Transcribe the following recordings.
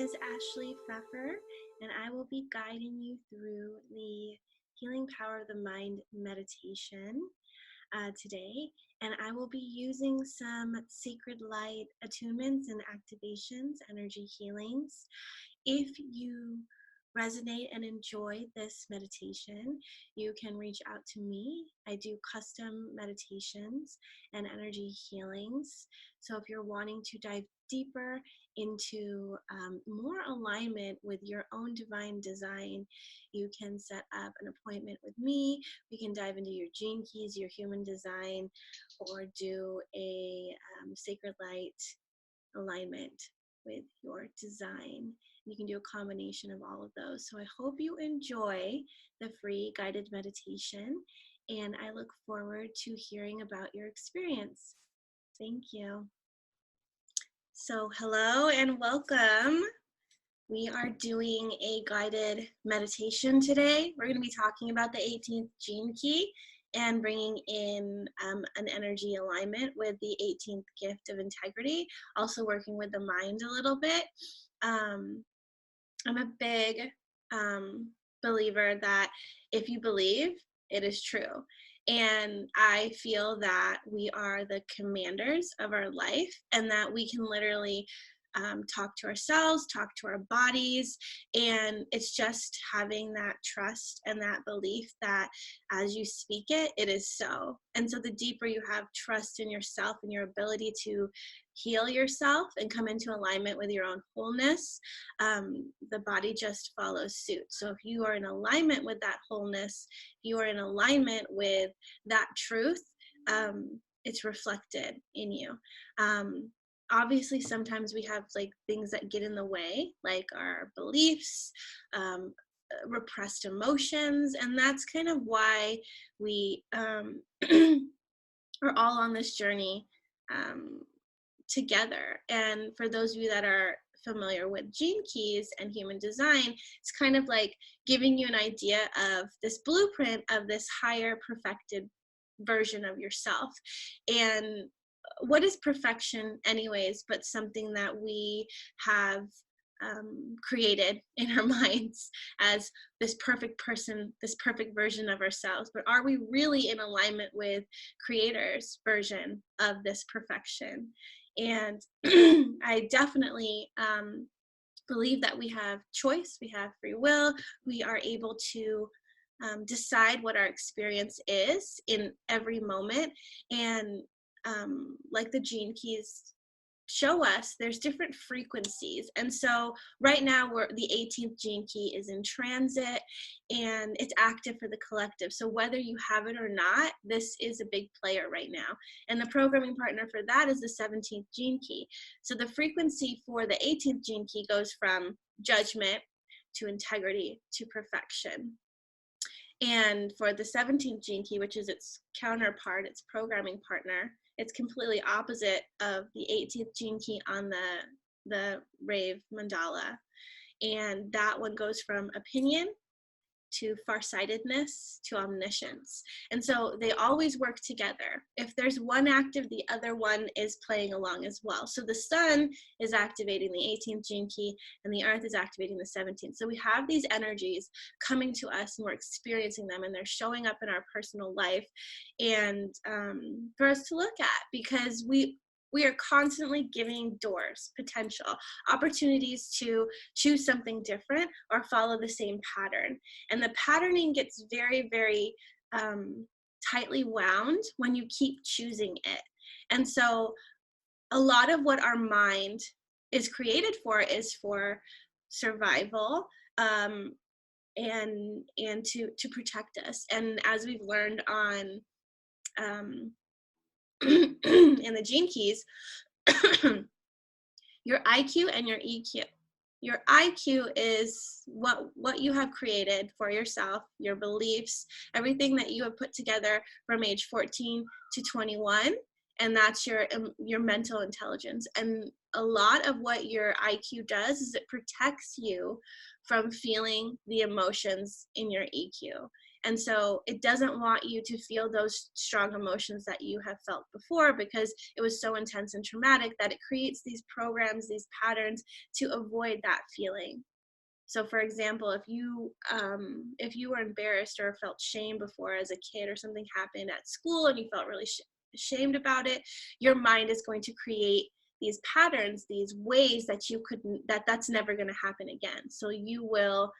is Ashley Pfeffer, and I will be guiding you through the Healing Power of the Mind meditation today. And I will be using some sacred light attunements and activations, energy healings. If you resonate and enjoy this meditation, you can reach out to me. I do custom meditations and energy healings. So if you're wanting to dive deeper into more alignment with your own divine design, you can set up an appointment with me. We can dive into your gene keys, your human design, or do a sacred light alignment with your design. You can do a combination of all of those. So I hope you enjoy the free guided meditation, and I look forward to hearing about your experience. Thank you. So hello and welcome. We are doing a guided meditation today. We're going to be talking about the 18th gene key and bringing in an energy alignment with the 18th gift of integrity, also working with the mind a little bit. I'm a big believer that if you believe, it is true. And I feel that we are the commanders of our life, and that we can literally talk to ourselves, talk to our bodies, and it's just having that trust and that belief that as you speak it, it is so. And so the deeper you have trust in yourself and your ability to heal yourself and come into alignment with your own wholeness, the body just follows suit. So if you are in alignment with that wholeness, you are in alignment with that truth, it's reflected in you. Obviously, sometimes we have like things that get in the way, like our beliefs, repressed emotions, and that's kind of why we are all on this journey together. And for those of you that are familiar with gene keys and human design, it's kind of like giving you an idea of this blueprint of this higher perfected version of yourself. And what is perfection anyways, but something that we have created in our minds as this perfect person, this perfect version of ourselves. But are we really in alignment with Creator's version of this perfection? And I definitely believe that we have choice, we have free will, we are able to decide what our experience is in every moment. And like the gene keys show us, there's different frequencies. And so right now the 18th gene key is in transit and it's active for the collective. So whether you have it or not, this is a big player right now. And the programming partner for that is the 17th gene key. So the frequency for the 18th gene key goes from judgment to integrity to perfection. And for the 17th gene key, which is its counterpart, its programming partner, it's completely opposite of the 18th gene key on the rave mandala. And that one goes from opinion to farsightedness to omniscience. And so they always work together. If there's one active, the other one is playing along as well. So the sun is activating the 18th gene key and the earth is activating the 17th. So we have these energies coming to us and we're experiencing them and they're showing up in our personal life and for us to look at, because we are constantly giving doors, potential, opportunities to choose something different or follow the same pattern. And the patterning gets very, very tightly wound when you keep choosing it. And so a lot of what our mind is created for is for survival and to protect us. And as we've learned on in the gene keys, your IQ and your EQ. Your IQ is what you have created for yourself, your beliefs, everything that you have put together from age 14 to 21 and that's your mental intelligence. And a lot of what your IQ does is it protects you from feeling the emotions in your EQ. And so it doesn't want you to feel those strong emotions that you have felt before, because it was so intense and traumatic that it creates these programs, these patterns to avoid that feeling. So for example, if you were embarrassed or felt shame before as a kid, or something happened at school and you felt really ashamed about it, your mind is going to create these patterns, these ways that you couldn't, that's never going to happen again. So you will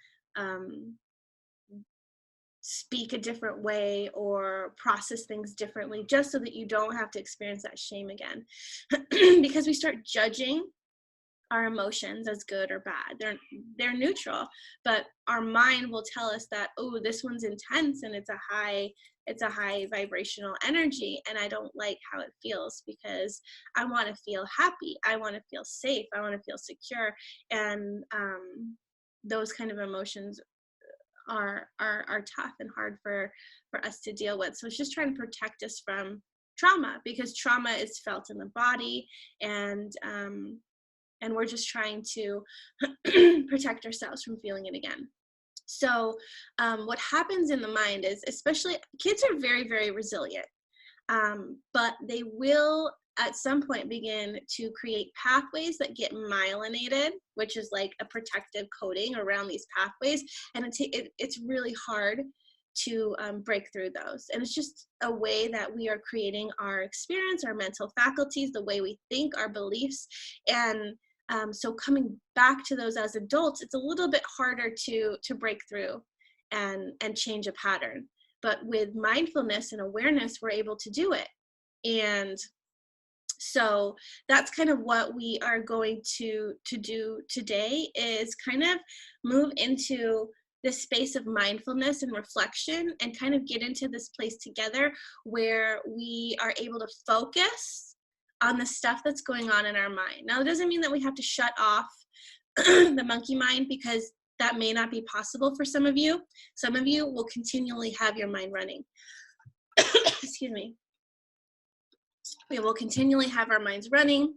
speak a different way or process things differently, just so that you don't have to experience that shame again. Because we start judging our emotions as good or bad. They're neutral, but our mind will tell us that, oh, this one's intense and it's a high vibrational energy, and I don't like how it feels, because I want to feel happy, I want to feel safe, I want to feel secure. And those kind of emotions are tough and hard for us to deal with. So it's just trying to protect us from trauma, because trauma is felt in the body, and we're just trying to protect ourselves from feeling it again. So what happens in the mind is, especially kids are very, very resilient, but they will at some point begin to create pathways that get myelinated, which is like a protective coating around these pathways. And it's really hard to break through those. And it's just a way that we are creating our experience, our mental faculties, the way we think, our beliefs. And so coming back to those as adults, it's a little bit harder to break through and change a pattern. But with mindfulness and awareness, we're able to do it. And so that's kind of what we are going to do today, is kind of move into this space of mindfulness and reflection, and kind of get into this place together where we are able to focus on the stuff that's going on in our mind. Now, it doesn't mean that we have to shut off the monkey mind, because that may not be possible for some of you. Some of you will continually have your mind running. Excuse me. We will continually have our minds running,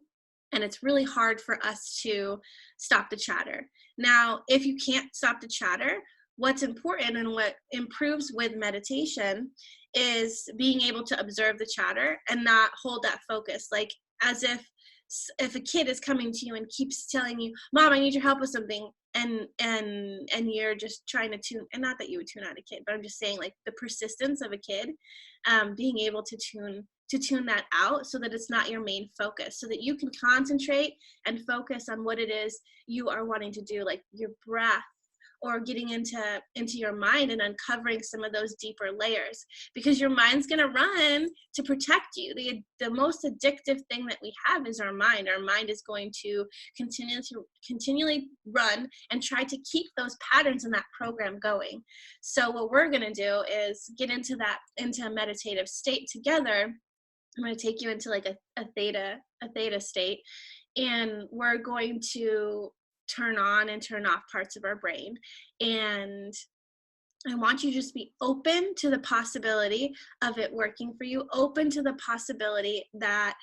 and it's really hard for us to stop the chatter. Now, if you can't stop the chatter, what's important and what improves with meditation is being able to observe the chatter and not hold that focus. Like, as if a kid is coming to you and keeps telling you, Mom, I need your help with something, and you're just trying to tune, and not that you would tune out a kid, but I'm just saying, like, the persistence of a kid, being able to tune that out so that it's not your main focus, so that you can concentrate and focus on what it is you are wanting to do, like your breath, or getting into your mind and uncovering some of those deeper layers, because your mind's going to run to protect you. The most addictive thing that we have is our mind. Our mind is going to continually run and try to keep those patterns in that program going. So what we're going to do is get into a meditative state together. I'm going to take you into like a theta state, and we're going to turn on and turn off parts of our brain. And I want you to just be open to the possibility of it working for you, open to the possibility that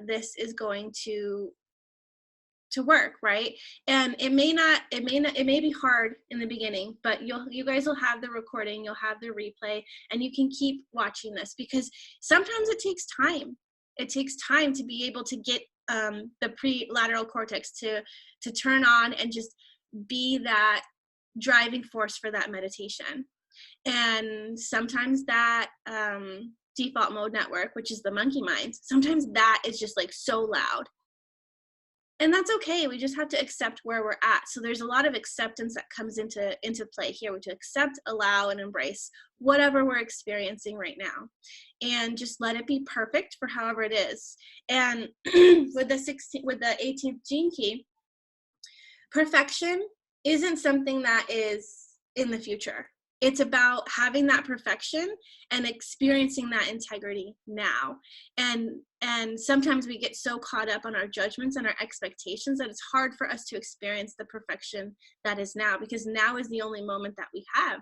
this is going to work, right? And it may be hard in the beginning, but you guys will have the recording, you'll have the replay, and you can keep watching this, because sometimes it takes time. It takes time to be able to get the prelateral cortex to turn on and just be that driving force for that meditation. And sometimes that default mode network, which is the monkey mind, sometimes that is just like so loud. And that's okay. We just have to accept where we're at. So there's a lot of acceptance that comes into play here. We have to accept, allow, and embrace whatever we're experiencing right now, and just let it be perfect for however it is. And with the 18th gene key, perfection isn't something that is in the future. it's about having that perfection and experiencing that integrity now. And sometimes we get so caught up on our judgments and our expectations that it's hard for us to experience the perfection that is now, because now is the only moment that we have.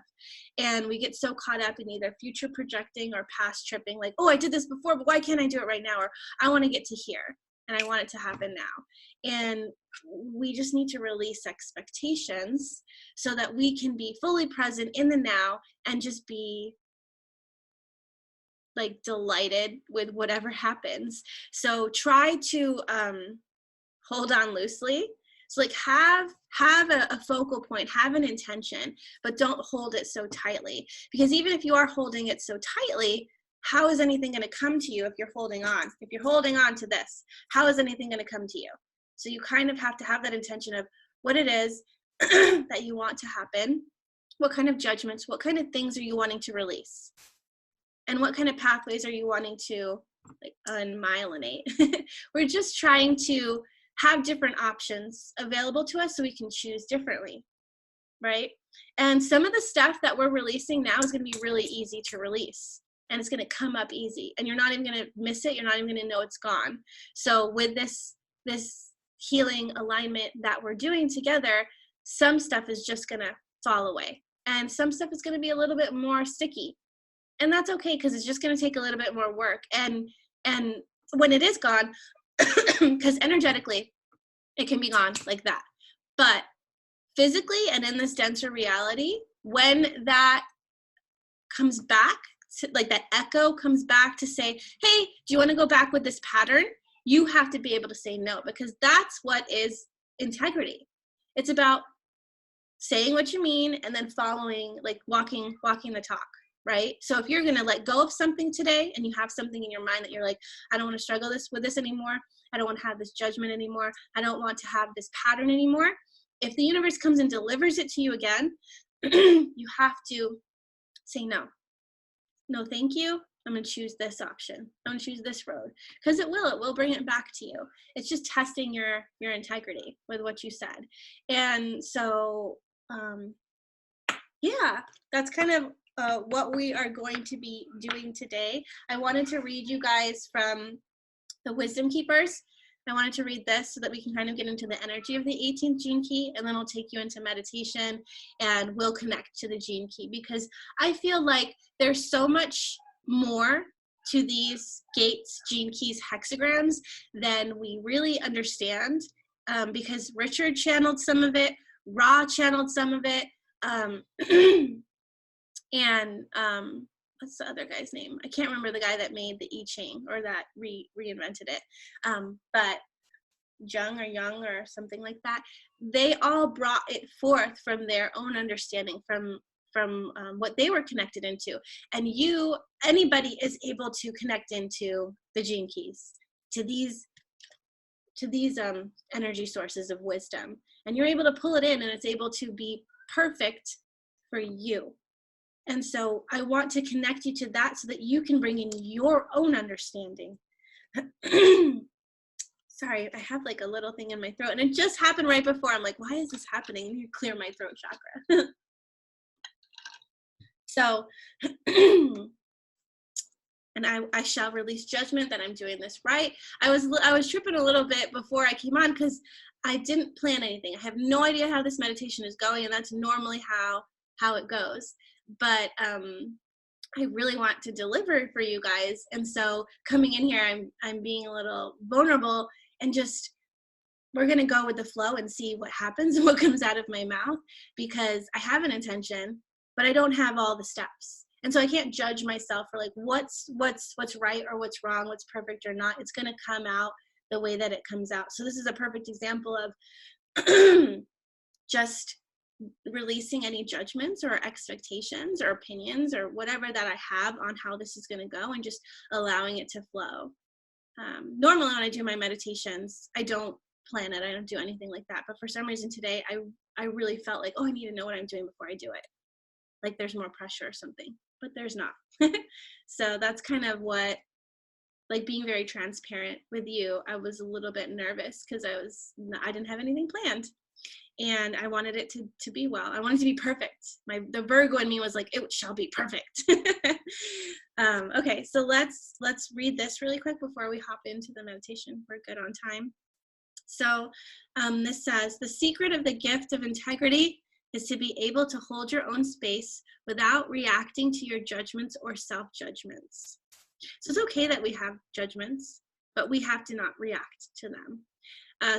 And we get so caught up in either future projecting or past tripping, like, oh, I did this before, but why can't I do it right now? Or I want to get to here and I want it to happen now. And we just need to release expectations so that we can be fully present in the now and just be like delighted with whatever happens. So try to hold on loosely. So like have a focal point, have an intention, but don't hold it so tightly. Because even if you are holding it so tightly, how is anything going to come to you if you're holding on? If you're holding on to this, how is anything going to come to you? So you kind of have to have that intention of what it is that you want to happen, what kind of judgments, what kind of things are you wanting to release, and what kind of pathways are you wanting to like unmyelinate. We're just trying to have different options available to us so we can choose differently, right? And some of the stuff that we're releasing now is going to be really easy to release, and it's going to come up easy, and you're not even going to miss it. You're not even going to know it's gone. So with this healing alignment that we're doing together, some stuff is just going to fall away, and some stuff is going to be a little bit more sticky, and that's okay, because it's just going to take a little bit more work. And when it is gone, because energetically it can be gone like that, but physically and in this denser reality, when that comes back to, like that echo comes back to say, hey, do you want to go back with this pattern? You have to be able to say no, because that's what is integrity. It's about saying what you mean and then following, like walking the talk, right? So if you're going to let go of something today and you have something in your mind that you're like, I don't want to struggle with this anymore. I don't want to have this judgment anymore. I don't want to have this pattern anymore. If the universe comes and delivers it to you again, you have to say no. No, thank you. I'm going to choose this option. I'm going to choose this road, because it will bring it back to you. It's just testing your integrity with what you said. And so, yeah, that's kind of what we are going to be doing today. I wanted to read you guys from the Wisdom Keepers. I wanted to read this so that we can kind of get into the energy of the 18th gene key, and then I'll take you into meditation and we'll connect to the gene key, because I feel like there's so much more to these gates, gene keys, hexagrams than we really understand, because Richard channeled some of it, Ra channeled some of it, and what's the other guy's name? I can't remember the guy that made the I Ching or that reinvented it. But Jung or something like that. They all brought it forth from their own understanding, from what they were connected into. And anybody is able to connect into the gene keys, to these energy sources of wisdom. And you're able to pull it in, and it's able to be perfect for you. And so I want to connect you to that so that you can bring in your own understanding. Sorry, I have like a little thing in my throat, and it just happened right before. I'm like, why is this happening? You clear my throat chakra. So, and I shall release judgment that I'm doing this right. I was tripping a little bit before I came on because I didn't plan anything. I have no idea how this meditation is going, and that's normally how it goes. But I really want to deliver for you guys, and so coming in here, I'm being a little vulnerable, and just we're gonna go with the flow and see what happens and what comes out of my mouth, because I have an intention, but I don't have all the steps, and so I can't judge myself for like what's right or what's wrong, what's perfect or not. It's gonna come out the way that it comes out. So this is a perfect example of just releasing any judgments or expectations or opinions or whatever that I have on how this is going to go, and just allowing it to flow. Normally when I do my meditations, I don't plan it. I don't do anything like that. But for some reason today, I really felt like, oh, I need to know what I'm doing before I do it. Like there's more pressure or something, but there's not. So that's kind of what, like being very transparent with you, I was a little bit nervous because I didn't have anything planned. and I wanted it to be well. I wanted it to be perfect. The Virgo in me was like, it shall be perfect. Okay, so let's read this really quick before we hop into the meditation. We're good on time. So this says, the secret of the gift of integrity is to be able to hold your own space without reacting to your judgments or self-judgments. So it's okay that we have judgments, but we have to not react to them.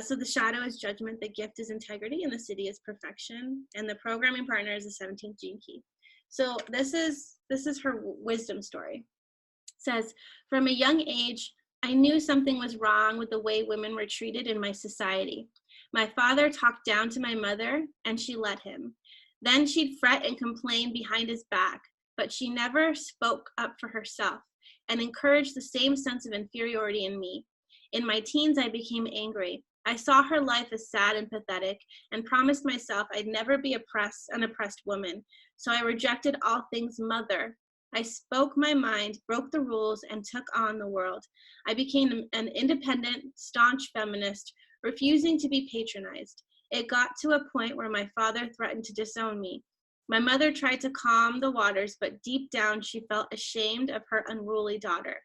So the shadow is judgment, the gift is integrity, and the city is perfection, and the programming partner is the 17th gene key. So this is her wisdom story. It says, from a young age, I knew something was wrong with the way women were treated in my society. My father talked down to my mother, and she let him. Then she'd fret and complain behind his back, but she never spoke up for herself and encouraged the same sense of inferiority in me. In my teens, I became angry. I saw her life as sad and pathetic and promised myself I'd never be an oppressed woman. So I rejected all things mother. I spoke my mind, broke the rules, and took on the world. I became an independent, staunch feminist, refusing to be patronized. It got to a point where my father threatened to disown me. My mother tried to calm the waters, but deep down she felt ashamed of her unruly daughter.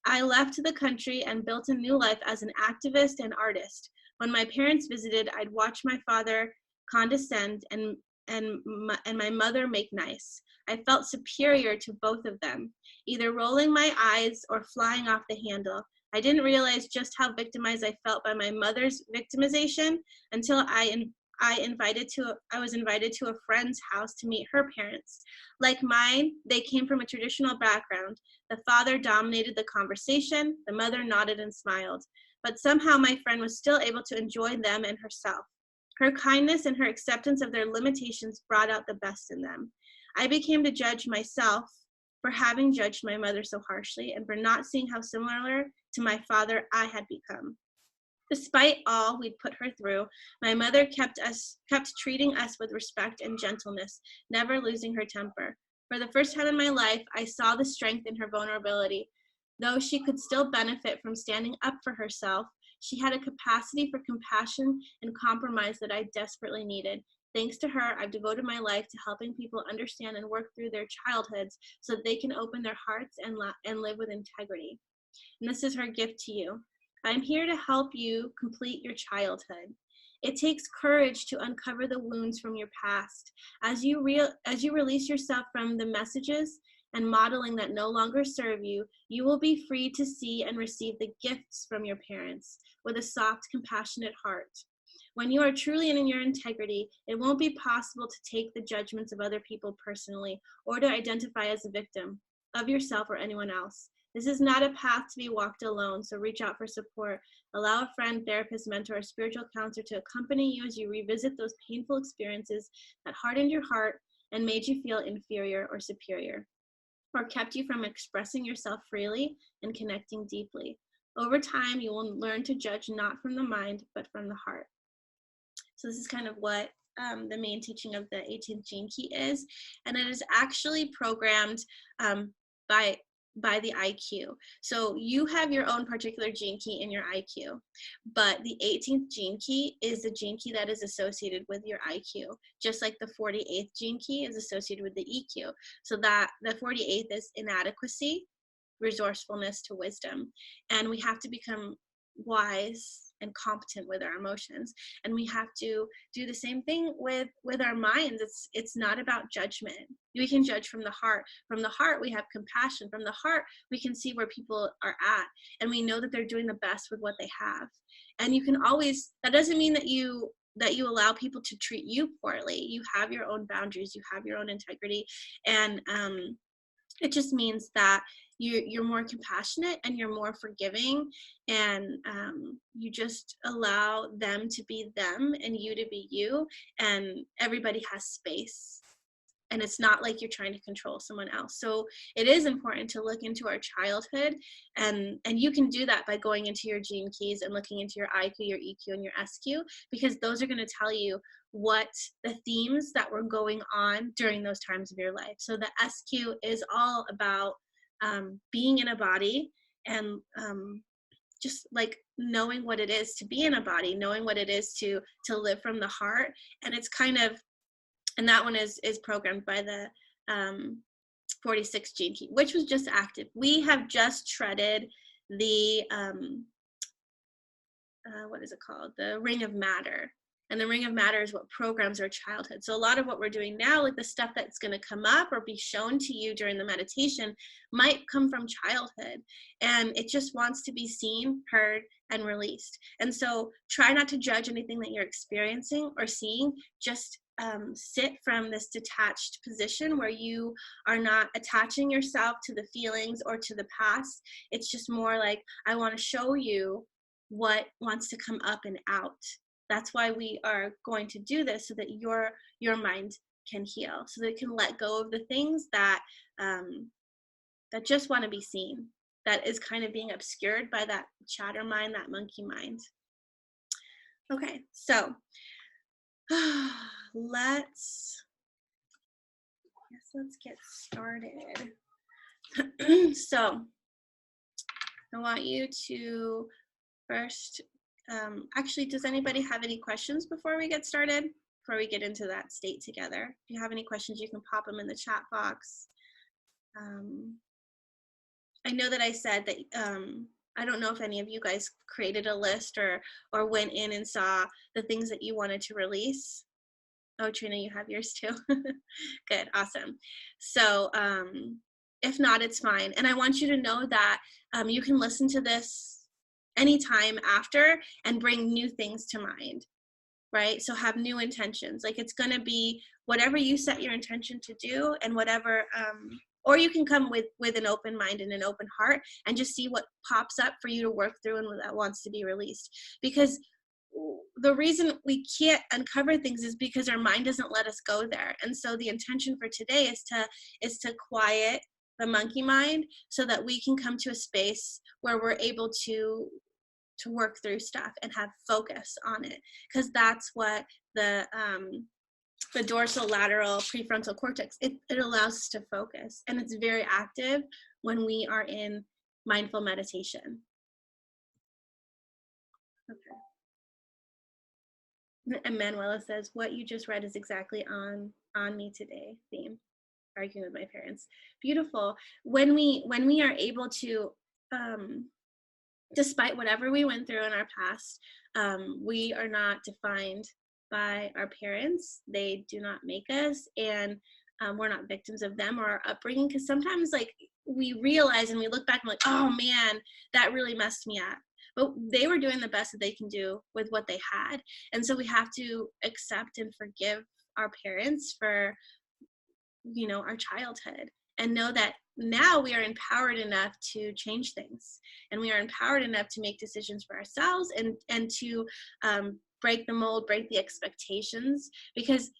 I left the country and built a new life as an activist and artist. When my parents visited, I'd watch my father condescend and my mother make nice. I felt superior to both of them, either rolling my eyes or flying off the handle. I didn't realize just how victimized I felt by my mother's victimization until I was invited to a friend's house to meet her parents. Like mine, they came from a traditional background. The father dominated the conversation, the mother nodded and smiled. But somehow my friend was still able to enjoy them and herself. Her kindness and her acceptance of their limitations brought out the best in them. I became to judge myself for having judged my mother so harshly and for not seeing how similar to my father I had become. Despite all we'd put her through, my mother kept treating us with respect and gentleness, never losing her temper. For the first time in my life, I saw the strength in her vulnerability. Though she could still benefit from standing up for herself, she had a capacity for compassion and compromise that I desperately needed. Thanks to her, I've devoted my life to helping people understand and work through their childhoods so that they can open their hearts and live with integrity. And this is her gift to you. I'm here to help you complete your childhood. It takes courage to uncover the wounds from your past. As you release yourself from the messages and modeling that no longer serve you, you will be free to see and receive the gifts from your parents with a soft, compassionate heart. When you are truly in your integrity, it won't be possible to take the judgments of other people personally or to identify as a victim of yourself or anyone else. This is not a path to be walked alone, so reach out for support. Allow a friend, therapist, mentor, or spiritual counselor to accompany you as you revisit those painful experiences that hardened your heart and made you feel inferior or superior, or kept you from expressing yourself freely and connecting deeply. Over time, you will learn to judge not from the mind, but from the heart. So this is kind of what the main teaching of the 18th gene key is, and it is actually programmed by the IQ. So you have your own particular gene key in your IQ, but the 18th gene key is the gene key that is associated with your IQ, just like the 48th gene key is associated with the EQ. So that the 48th is inadequacy, resourcefulness to wisdom, and we have to become wise and competent with our emotions, and we have to do the same thing with our minds. It's not about judgment. We can judge from the heart. From the heart we have compassion. From the heart we can see where people are at, and we know that they're doing the best with what they have. And you can always, that doesn't mean that you allow people to treat you poorly. You have your own boundaries, you have your own integrity, and it just means that you're more compassionate and you're more forgiving, and you just allow them to be them and you to be you, and everybody has space, and it's not like you're trying to control someone else. So it is important to look into our childhood, and you can do that by going into your gene keys and looking into your IQ, your EQ, and your SQ, because those are going to tell you what the themes that were going on during those times of your life. So the SQ is all about being in a body and just like knowing what it is to be in a body, knowing what it is to live from the heart. And it's kind of, and that one is programmed by the 46 gene key, which was just active. We have just treaded the what is it called? The ring of matter. And the ring of matter is what programs our childhood. So a lot of what we're doing now, like the stuff that's going to come up or be shown to you during the meditation, might come from childhood. And it just wants to be seen, heard, and released. And so try not to judge anything that you're experiencing or seeing. Just sit from this detached position where you are not attaching yourself to the feelings or to the past. It's just more like, I want to show you what wants to come up and out. That's why we are going to do this, so that your mind can heal, so that it can let go of the things that that just want to be seen, that is kind of being obscured by that chatter mind, that monkey mind. Okay, so let's get started. So I want you to first, actually, does anybody have any questions before we get started? Before we get into that state together? If you have any questions, you can pop them in the chat box. I know that I said that, I don't know if any of you guys created a list or went in and saw the things that you wanted to release. Oh, Trina, you have yours too. Good, awesome. So if not, it's fine. And I want you to know that you can listen to this anytime after and bring new things to mind, right? So have new intentions. Like, it's going to be whatever you set your intention to do, and whatever, or you can come with an open mind and an open heart and just see what pops up for you to work through and what that wants to be released. Because the reason we can't uncover things is because our mind doesn't let us go there. And so the intention for today is to quiet the monkey mind, so that we can come to a space where we're able to work through stuff and have focus on it, because that's what the dorsolateral prefrontal cortex, it allows us to focus, and it's very active when we are in mindful meditation. Okay. And Manuela says, what you just read is exactly on me today theme, arguing with my parents. Beautiful. When we are able to, despite whatever we went through in our past, we are not defined by our parents. They do not make us, and we're not victims of them or our upbringing. Because sometimes, like, we realize and we look back and we're like, oh man, that really messed me up. But they were doing the best that they can do with what they had. And so we have to accept and forgive our parents for, our childhood, and know that now we are empowered enough to change things, and we are empowered enough to make decisions for ourselves, and to break the mold, break the expectations. Because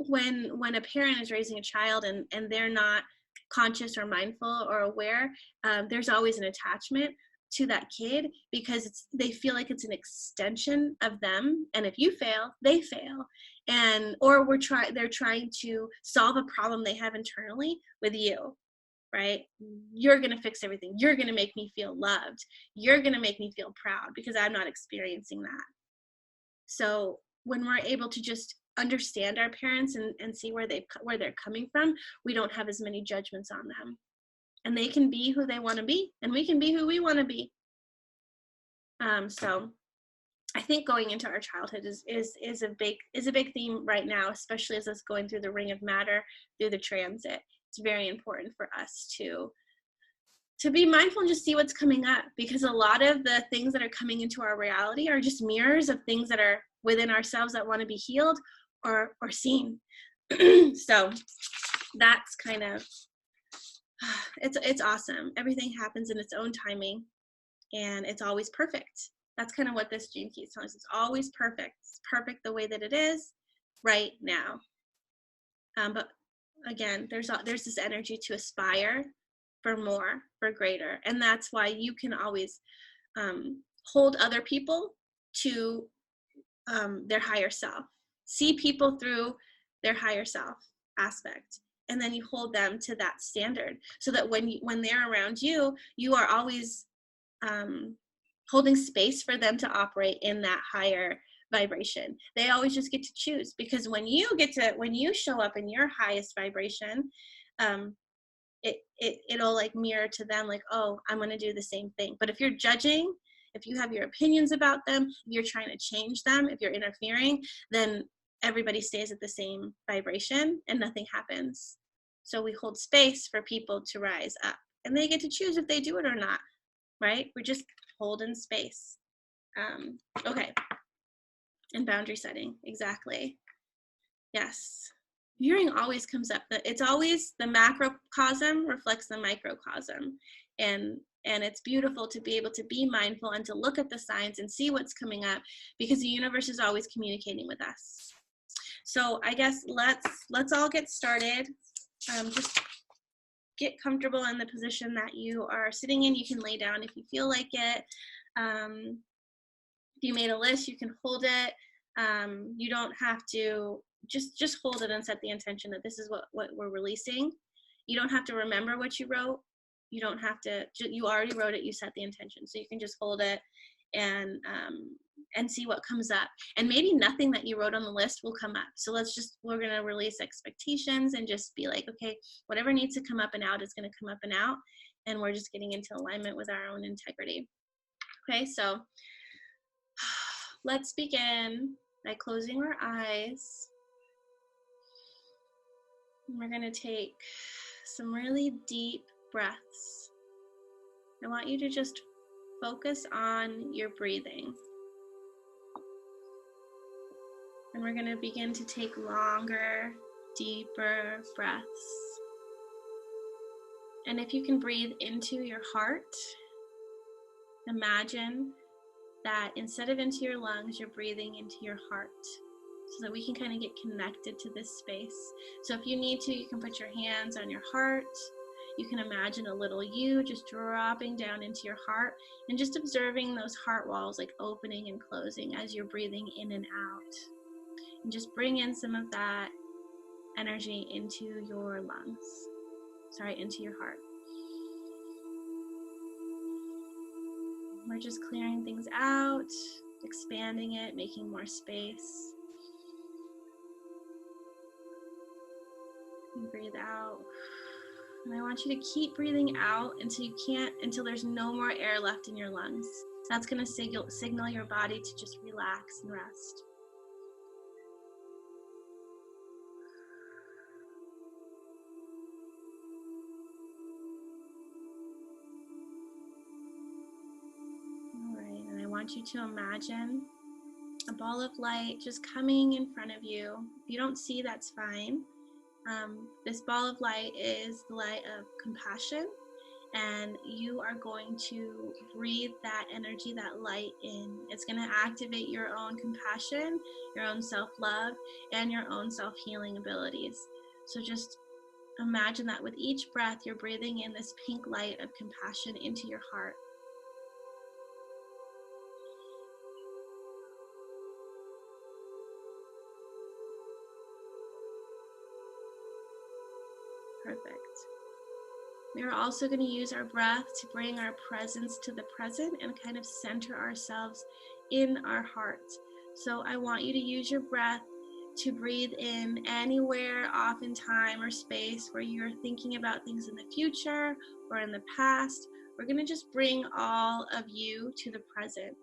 when a parent is raising a child and they're not conscious or mindful or aware, there's always an attachment to that kid, because they feel like it's an extension of them, and if you fail, they fail, or they're trying to solve a problem they have internally with you, right? You're going to fix everything. You're going to make me feel loved. You're going to make me feel proud because I'm not experiencing that. So when we're able to just understand our parents and see where they're coming from, we don't have as many judgments on them. And they can be who they want to be, and we can be who we want to be. So I think going into our childhood is a big theme right now, especially as us going through the ring of matter, through the transit. It's very important for us to be mindful and just see what's coming up, because a lot of the things that are coming into our reality are just mirrors of things that are within ourselves that want to be healed or seen. So that's kind of, it's awesome. Everything happens in its own timing, and it's always perfect. That's kind of what this gene key is telling us. It's always perfect. It's perfect the way that it is right now. But again, there's this energy to aspire for more, for greater. And that's why you can always hold other people to their higher self. See people through their higher self aspect. And then you hold them to that standard, so that when they're around you, you are always holding space for them to operate in that higher vibration. They always just get to choose, because when you show up in your highest vibration, it'll like mirror to them, like, oh, I'm going to do the same thing. But if you're judging, if you have your opinions about them, if you're trying to change them, if you're interfering, then everybody stays at the same vibration and nothing happens. So we hold space for people to rise up, and they get to choose if they do it or not, right? We're just holding space. Okay. And boundary setting, exactly. Yes. Viewing always comes up. It's always the macrocosm reflects the microcosm. And it's beautiful to be able to be mindful and to look at the signs and see what's coming up, because the universe is always communicating with us. So I guess let's all get started. Just get comfortable in the position that you are sitting in. You can lay down if you feel like it. If you made a list, you can hold it. You don't have to, just hold it and set the intention that this is what we're releasing. You don't have to remember what you wrote. You don't have to, you already wrote it, you set the intention. So you can just hold it and see what comes up. And maybe nothing that you wrote on the list will come up. So we're going to release expectations and just be like, okay, whatever needs to come up and out is going to come up and out. And we're just getting into alignment with our own integrity. Okay, so let's begin by closing our eyes. We're going to take some really deep breaths. I want you to just focus on your breathing. And we're going to begin to take longer, deeper breaths. And if you can breathe into your heart, imagine that instead of into your lungs, you're breathing into your heart, so that we can kind of get connected to this space. So if you need to, you can put your hands on your heart. You can imagine a little you just dropping down into your heart and just observing those heart walls like opening and closing as you're breathing in and out. And just bring in some of that energy into your lungs. Into your heart. We're just clearing things out, expanding it, making more space. And breathe out. And I want you to keep breathing out until there's no more air left in your lungs. That's going to signal your body to just relax and rest. All right, and I want you to imagine a ball of light just coming in front of you. If you don't see, that's fine. This ball of light is the light of compassion, and you are going to breathe that energy, that light in. It's going to activate your own compassion, your own self-love, and your own self-healing abilities. So just imagine that with each breath, you're breathing in this pink light of compassion into your heart. Perfect. We are also going to use our breath to bring our presence to the present and kind of center ourselves in our heart. So I want you to use your breath to breathe in anywhere off in time or space where you're thinking about things in the future or in the past. We're going to just bring all of you to the present.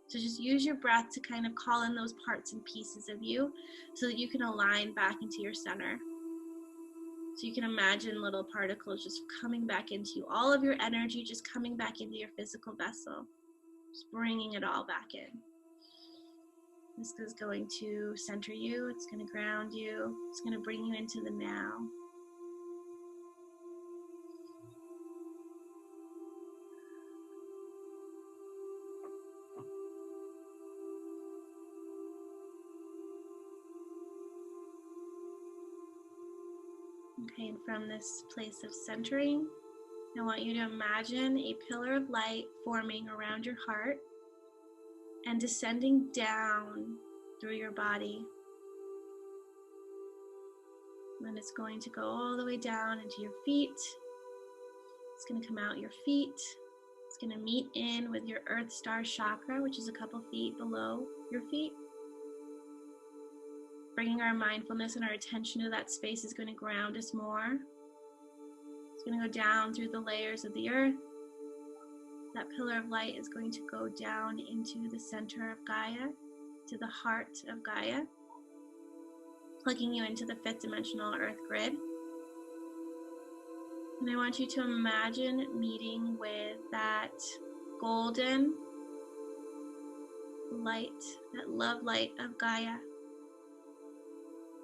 So just use your breath to kind of call in those parts and pieces of you so that you can align back into your center. So you can imagine little particles just coming back into you, all of your energy just coming back into your physical vessel, just bringing it all back in. This is going to center you, it's going to ground you, it's going to bring you into the now. Okay, and from this place of centering, I want you to imagine a pillar of light forming around your heart and descending down through your body. And it's going to go all the way down into your feet. It's going to come out your feet. It's It's going to meet in with your Earth Star chakra, which is a couple feet below your feet. Bringing our mindfulness and our attention to that space is going to ground us more. It's going to go down through the layers of the earth. That pillar of light is going to go down into the center of Gaia, to the heart of Gaia, plugging you into the 5th dimensional earth grid. And I want you to imagine meeting with that golden light, that love light of Gaia,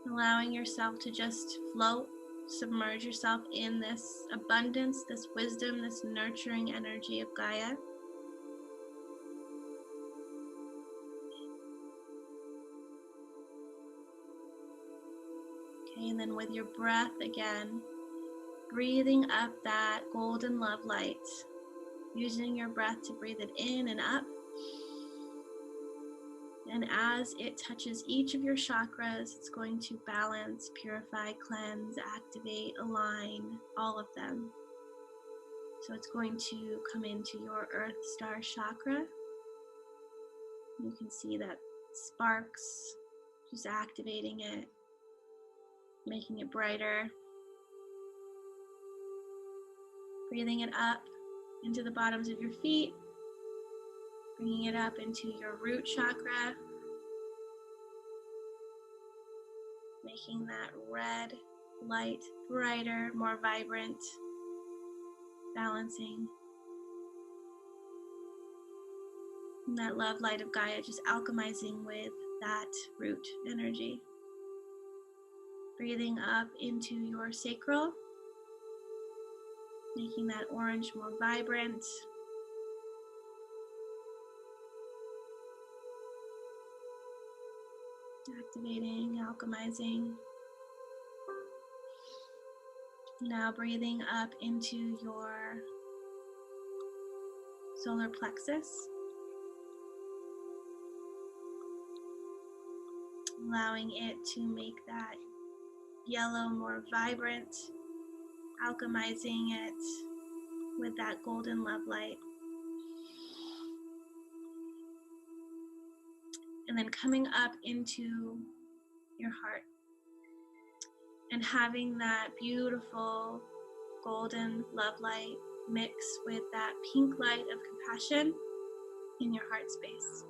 allowing yourself to just float, submerge yourself in this abundance, this wisdom, this nurturing energy of Gaia. Okay, and then with your breath again, breathing up that golden love light, using your breath to breathe it in and up. And as it touches each of your chakras, it's going to balance, purify, cleanse, activate, align, all of them. So it's going to come into your Earth Star chakra. You can see that sparks, just activating it, making it brighter. Breathing it up into the bottoms of your feet, bringing it up into your root chakra, making that red light brighter, more vibrant, balancing. And that love light of Gaia just alchemizing with that root energy. Breathing up into your sacral, making that orange more vibrant. Activating, alchemizing. Now breathing up into your solar plexus, allowing it to make that yellow more vibrant, alchemizing it with that golden love light. And then coming up into your heart and having that beautiful golden love light mix with that pink light of compassion in your heart space.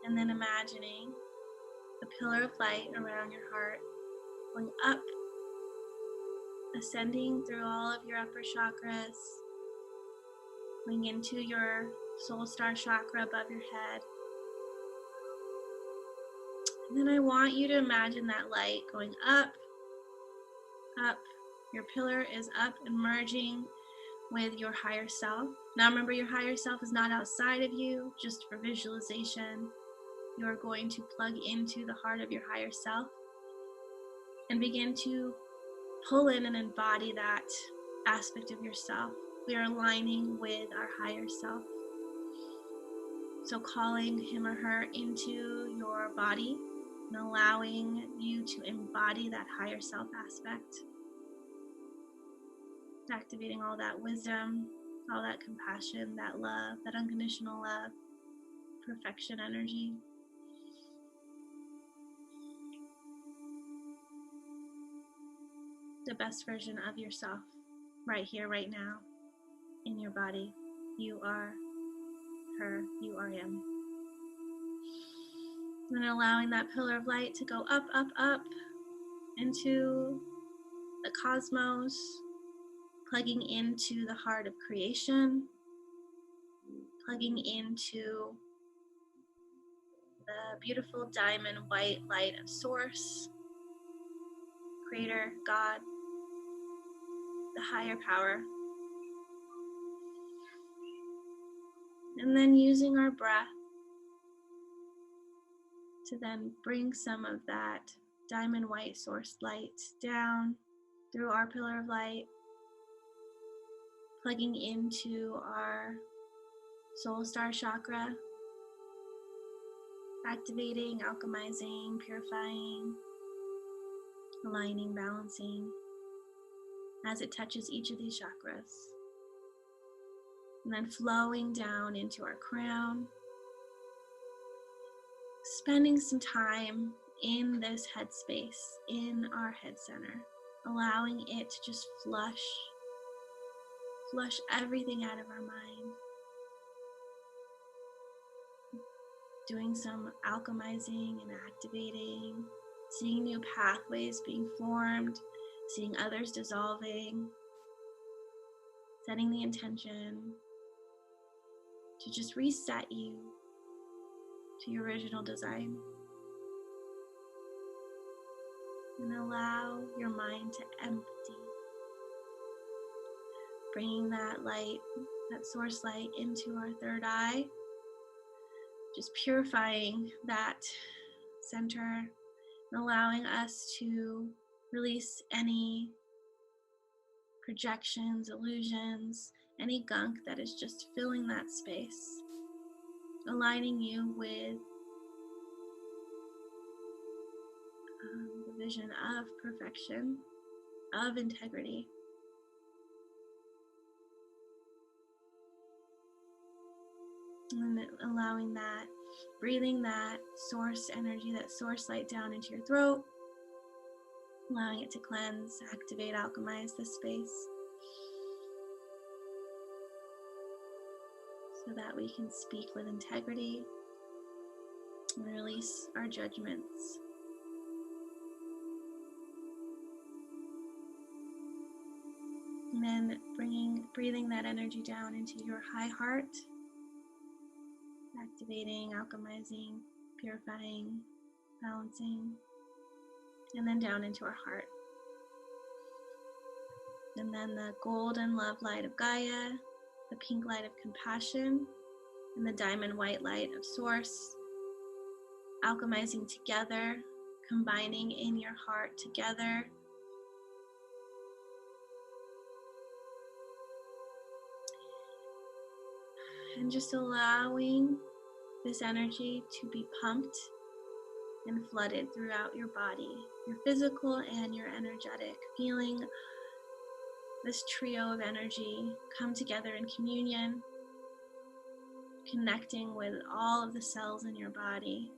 And then imagining the pillar of light around your heart going up, ascending through all of your upper chakras, going into your soul star chakra above your head. And then I want you to imagine that light going up, up. Your pillar is up and merging with your higher self. Now remember, your higher self is not outside of you, just for visualization. You are going to plug into the heart of your higher self and begin to pull in and embody that aspect of yourself. We are aligning with our higher self. So calling him or her into your body and allowing you to embody that higher self aspect. Activating all that wisdom, all that compassion, that love, that unconditional love, perfection energy. The best version of yourself, right here, right now, in your body. You are her, you are him. And allowing that pillar of light to go up, up, up into the cosmos, plugging into the heart of creation, plugging into the beautiful diamond white light of source, creator, God, the higher power. And then using our breath to then bring some of that diamond white source light down through our pillar of light, plugging into our soul star chakra, activating, alchemizing, purifying, aligning, balancing as it touches each of these chakras. And then flowing down into our crown, spending some time in this headspace, in our head center, allowing it to just flush everything out of our mind. Doing some alchemizing and activating, seeing new pathways being formed, seeing others dissolving, setting the intention to just reset you to your original design. And allow your mind to empty. Bringing that light, that source light into our third eye. Just purifying that center and allowing us to release any projections, illusions, any gunk that is just filling that space. Aligning you with the vision of perfection, of integrity. And allowing that, breathing that source energy, that source light down into your throat, allowing it to cleanse, activate, alchemize this space so that we can speak with integrity and release our judgments. And then breathing that energy down into your high heart, activating, alchemizing, purifying, balancing, and then down into our heart. And then the golden love light of Gaia, the pink light of compassion, and the diamond white light of Source, alchemizing together, combining in your heart together. And just allowing this energy to be pumped and flooded throughout your body, your physical and your energetic, feeling this trio of energy come together in communion, connecting with all of the cells in your body,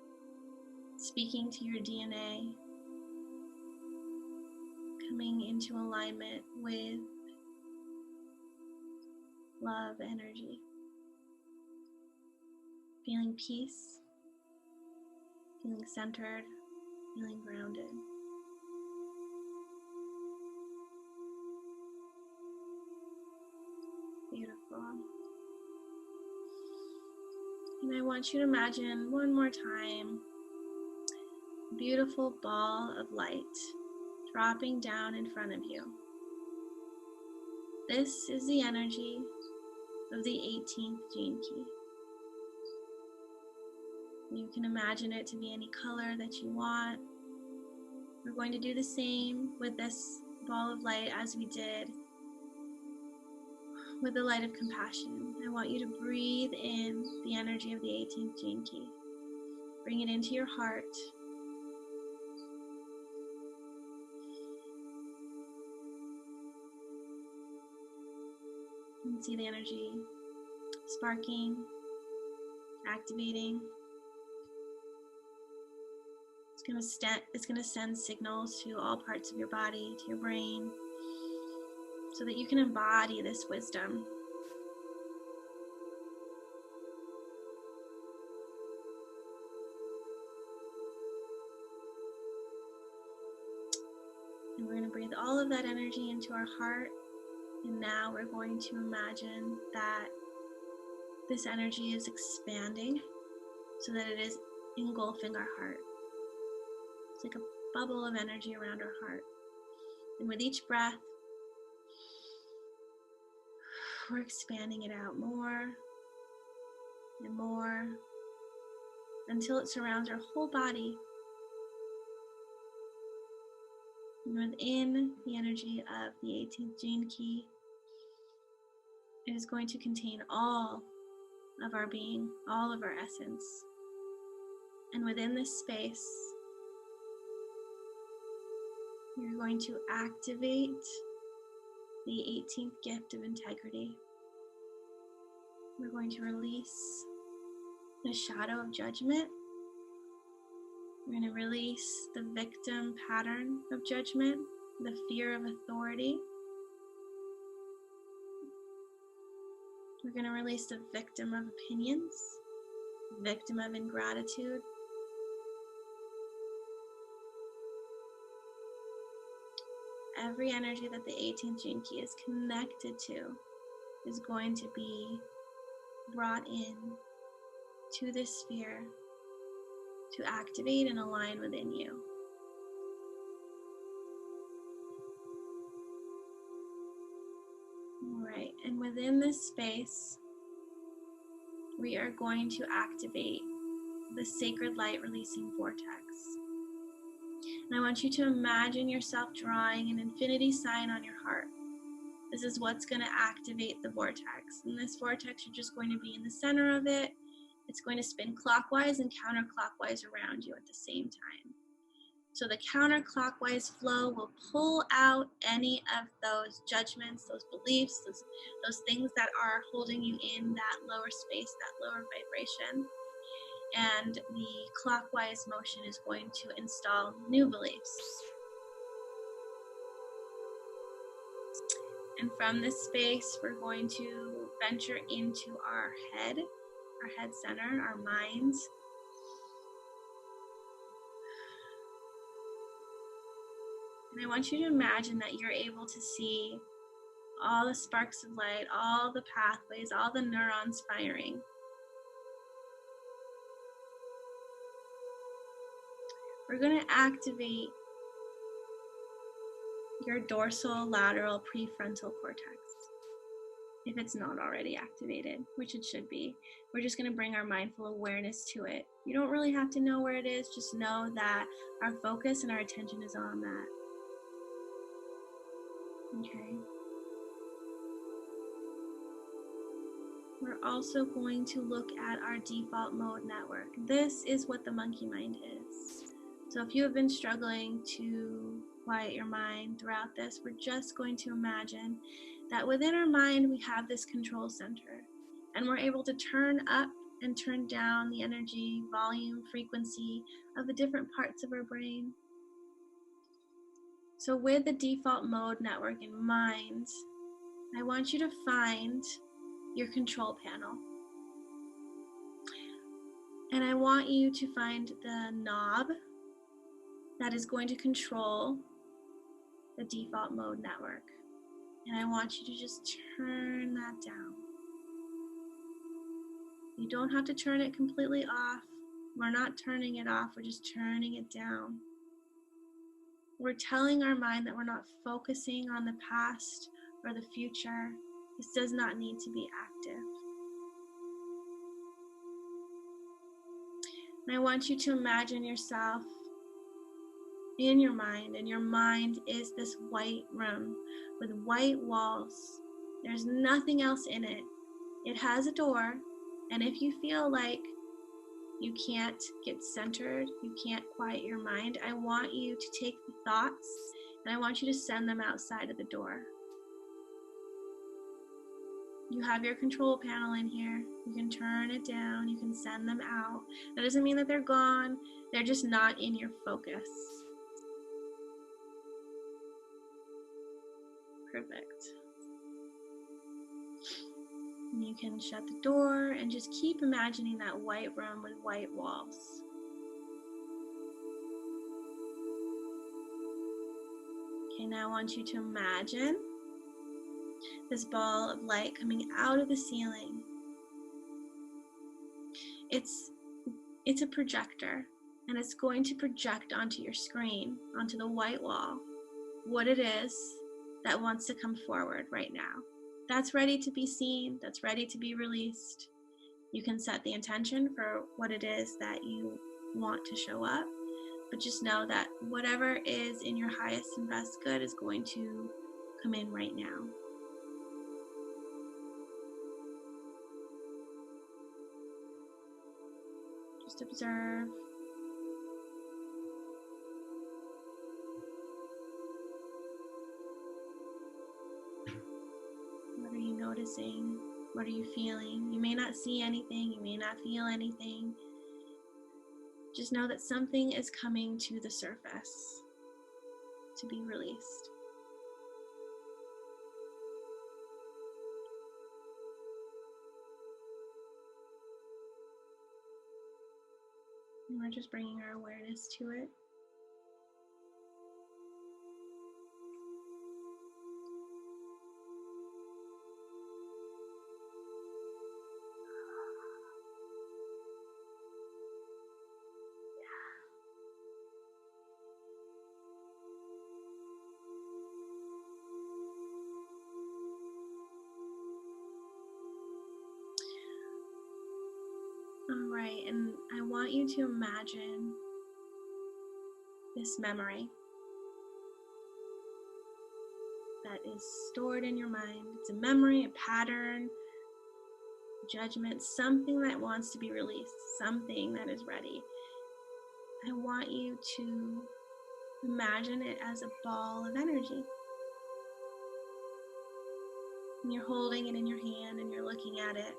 speaking to your DNA, coming into alignment with love energy, feeling peace, feeling centered, feeling grounded. Beautiful. And I want you to imagine one more time a beautiful ball of light dropping down in front of you. This is the energy of the 18th gene key. You can imagine it to be any color that you want. We're going to do the same with this ball of light as we did with the light of compassion. I want you to breathe in the energy of the 18th gene key. Bring it into your heart. You can see the energy sparking, activating. It's going to send signals to all parts of your body, to your brain, so that you can embody this wisdom. And we're going to breathe all of that energy into our heart. And now we're going to imagine that this energy is expanding so that it is engulfing our heart. It's like a bubble of energy around our heart. And with each breath, we're expanding it out more and more until it surrounds our whole body. And within the energy of the 18th gene key, it is going to contain all of our being, all of our essence. And within this space, you're going to activate the 18th gift of integrity. We're going to release the shadow of judgment. We're going to release the victim pattern of judgment, the fear of authority. We're going to release the victim of opinions, victim of ingratitude. Every energy that the 18th gene key is connected to is going to be brought in to this sphere to activate and align within you. All right, and within this space, we are going to activate the sacred light releasing vortex. And I want you to imagine yourself drawing an infinity sign on your heart. This is what's going to activate the vortex. And this vortex, you're just going to be in the center of it. It's going to spin clockwise and counterclockwise around you at the same time. So the counterclockwise flow will pull out any of those judgments, those beliefs, those things that are holding you in that lower space, that lower vibration. And the clockwise motion is going to install new beliefs. And from this space, we're going to venture into our head center, our minds. And I want you to imagine that you're able to see all the sparks of light, all the pathways, all the neurons firing. We're going to activate your dorsolateral prefrontal cortex, if it's not already activated, which it should be. We're just going to bring our mindful awareness to it. You don't really have to know where it is, just know that our focus and our attention is on that. Okay. We're also going to look at our default mode network. This is what the monkey mind is. So if you have been struggling to quiet your mind throughout this, we're just going to imagine that within our mind we have this control center, and we're able to turn up and turn down the energy, volume, frequency of the different parts of our brain. So with the default mode network in mind, I want you to find your control panel. And I want you to find the knob that is going to control the default mode network. And I want you to just turn that down. You don't have to turn it completely off. We're not turning it off, we're just turning it down. We're telling our mind that we're not focusing on the past or the future. This does not need to be active. And I want you to imagine yourself in your mind, and your mind is this white room with white walls. There's nothing else in it. It has a door, and if you feel like you can't get centered, you can't quiet your mind, I want you to take the thoughts and I want you to send them outside of the door. You have your control panel in here. You can turn it down, you can send them out. That doesn't mean that they're gone, they're just not in your focus. Perfect. And you can shut the door and just keep imagining that white room with white walls. Okay, now I want you to imagine this ball of light coming out of the ceiling. It's a projector, and it's going to project onto your screen, onto the white wall, what it is that wants to come forward right now. That's ready to be seen, that's ready to be released. You can set the intention for what it is that you want to show up, but just know that whatever is in your highest and best good is going to come in right now. Just observe noticing? What are you feeling? You may not see anything, you may not feel anything. Just know that something is coming to the surface to be released. And we're just bringing our awareness to it. All right, and I want you to imagine this memory that is stored in your mind. It's a memory, a pattern, judgment, something that wants to be released, something that is ready. I want you to imagine it as a ball of energy. And you're holding it in your hand and you're looking at it.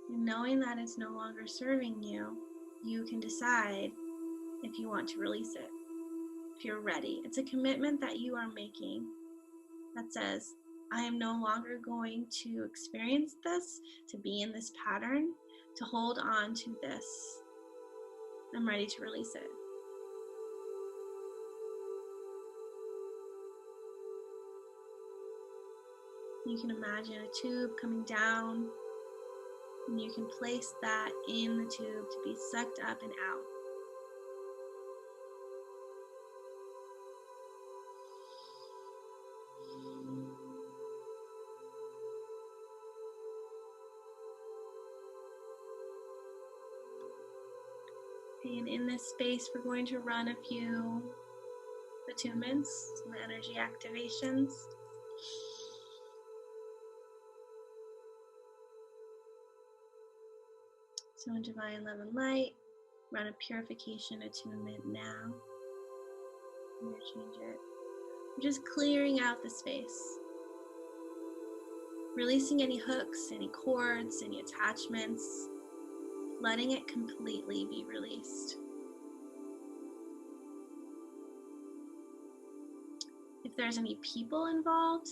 And knowing that it's no longer serving you, you can decide if you want to release it, if you're ready. It's a commitment that you are making that says, I am no longer going to experience this, to be in this pattern, to hold on to this. I'm ready to release it. You can imagine a tube coming down, and you can place that in the tube to be sucked up and out. And in this space, we're going to run a few attunements, some energy activations. So in Divine Love and Light, run a purification attunement now. I'm going to change it. We're just clearing out the space. Releasing any hooks, any cords, any attachments. Letting it completely be released. If there's any people involved,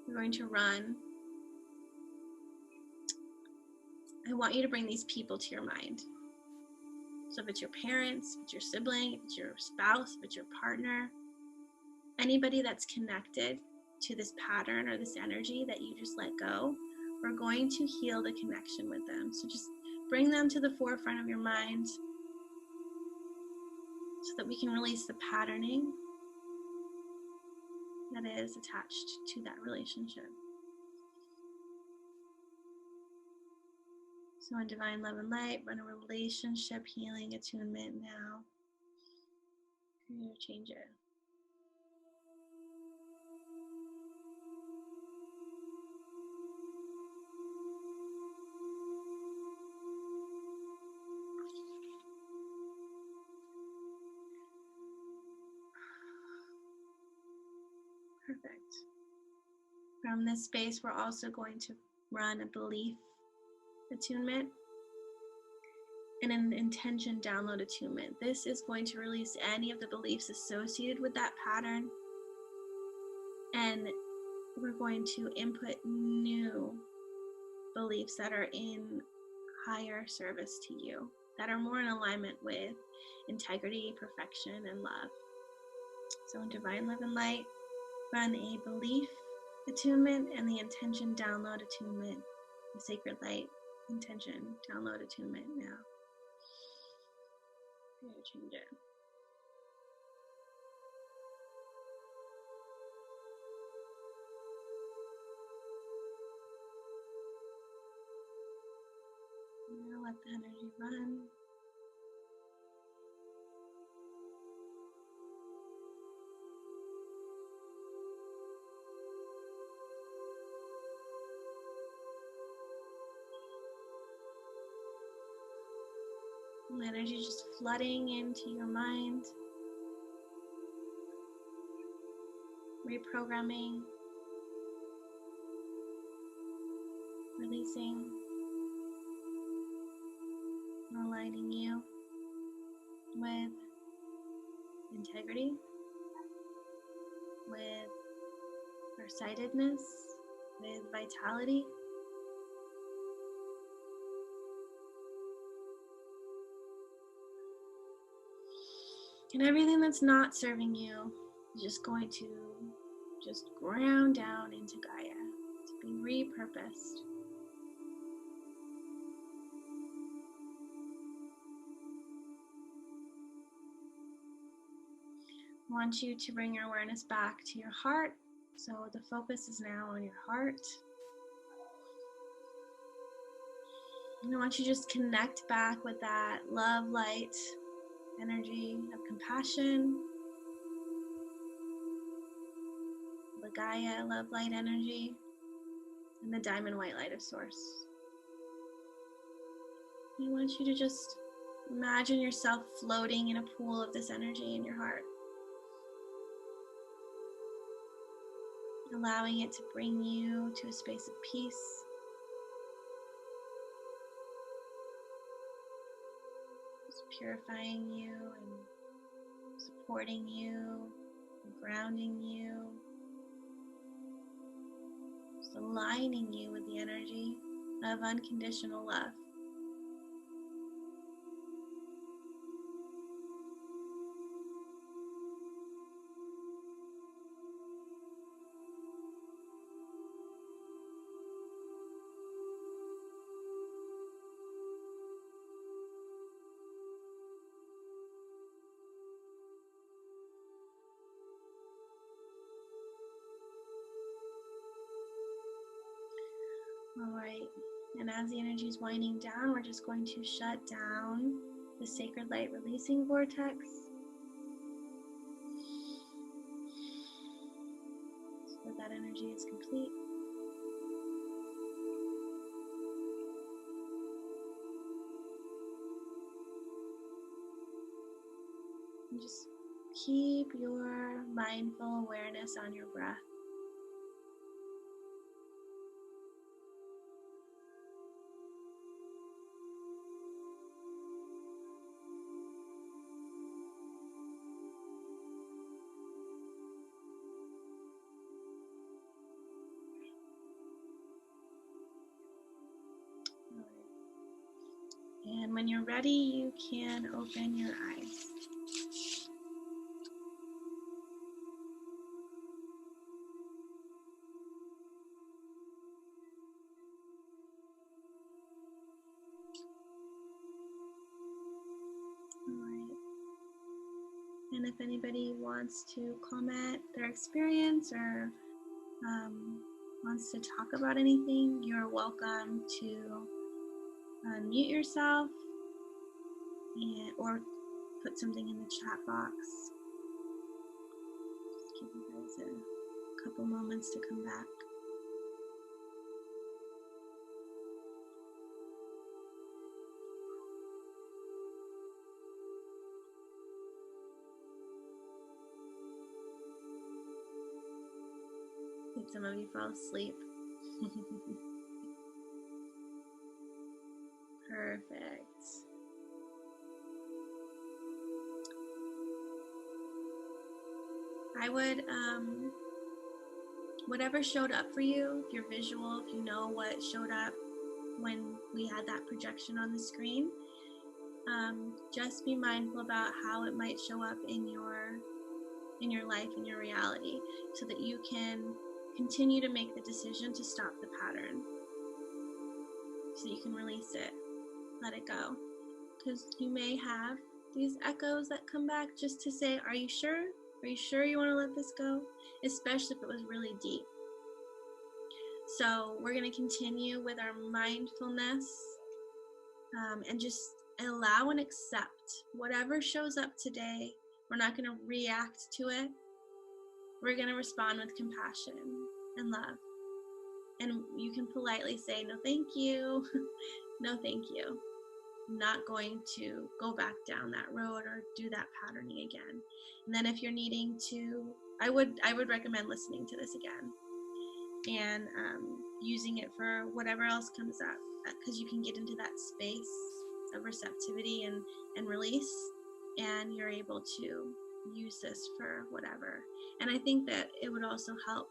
we're going to run. I want you to bring these people to your mind. So if it's your parents, if it's your sibling, if it's your spouse, if it's your partner, anybody that's connected to this pattern or this energy that you just let go, we're going to heal the connection with them. So just bring them to the forefront of your mind so that we can release the patterning that is attached to that relationship. So in Divine Love and Light, run a relationship healing attunement now. I'm going to change it. Perfect. From this space, we're also going to run a belief attunement and an intention download attunement. This is going to release any of the beliefs associated with that pattern, and we're going to input new beliefs that are in higher service to you, that are more in alignment with integrity, perfection, and love. So in Divine Love and Light, run a belief attunement and the intention download attunement, the Sacred Light intention download attunement now. I'm going to change it. Now let the energy run. And the energy just flooding into your mind. reprogramming, releasing, aligning you with integrity, with farsightedness, with vitality. And everything that's not serving you is just going to just ground down into Gaia to be repurposed. I want you to bring your awareness back to your heart. So the focus is now on your heart. And I want you to just connect back with that love, light, energy of compassion, the Gaia, love, light energy, and the diamond white light of Source. And I want you to just imagine yourself floating in a pool of this energy in your heart, allowing it to bring you to a space of peace, just purifying you and supporting you, and grounding you, just aligning you with the energy of unconditional love. All right, and as the energy is winding down, we're just going to shut down the sacred light releasing vortex. So that energy is complete. And just keep your mindful awareness on your breath. And when you're ready, you can open your eyes. All right. And if anybody wants to comment their experience or wants to talk about anything, you're welcome to unmute yourself or put something in the chat box. Just give you guys a couple moments to come back. Did some of you fall asleep? Perfect. I would, whatever showed up for you, if you're visual, if you know what showed up when we had that projection on the screen, just be mindful about how it might show up in your life, in your reality, so that you can continue to make the decision to stop the pattern, so you can release it, let it go. Because you may have these echoes that come back just to say, are you sure? Are you sure you want to let this go? Especially if it was really deep. So we're going to continue with our mindfulness and just allow and accept whatever shows up today. We're not going to react to it. We're going to respond with compassion and love. And you can politely say, no, thank you. No, thank you. I'm not going to go back down that road or do that patterning again. And then if you're needing to I would recommend listening to this again and using it for whatever else comes up, because you can get into that space of receptivity and release, and you're able to use this for whatever. And I think that it would also help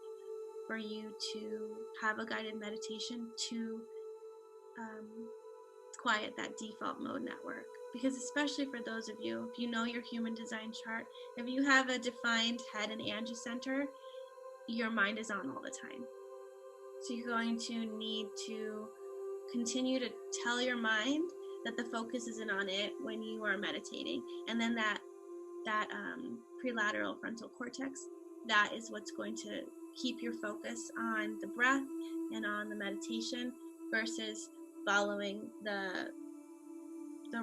for you to have a guided meditation to quiet that default mode network. Because especially for those of you, if you know your human design chart, if you have a defined head and Angie center, your mind is on all the time. So you're going to need to continue to tell your mind that the focus isn't on it when you are meditating. And then that prelateral frontal cortex, that is what's going to keep your focus on the breath and on the meditation versus following the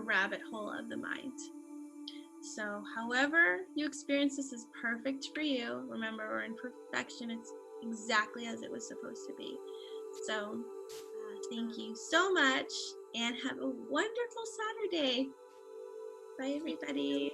rabbit hole of the mind. So however you experience this is perfect for you. Remember, we're in perfection. It's exactly as it was supposed to be. So thank you so much and have a wonderful Saturday. Bye, everybody.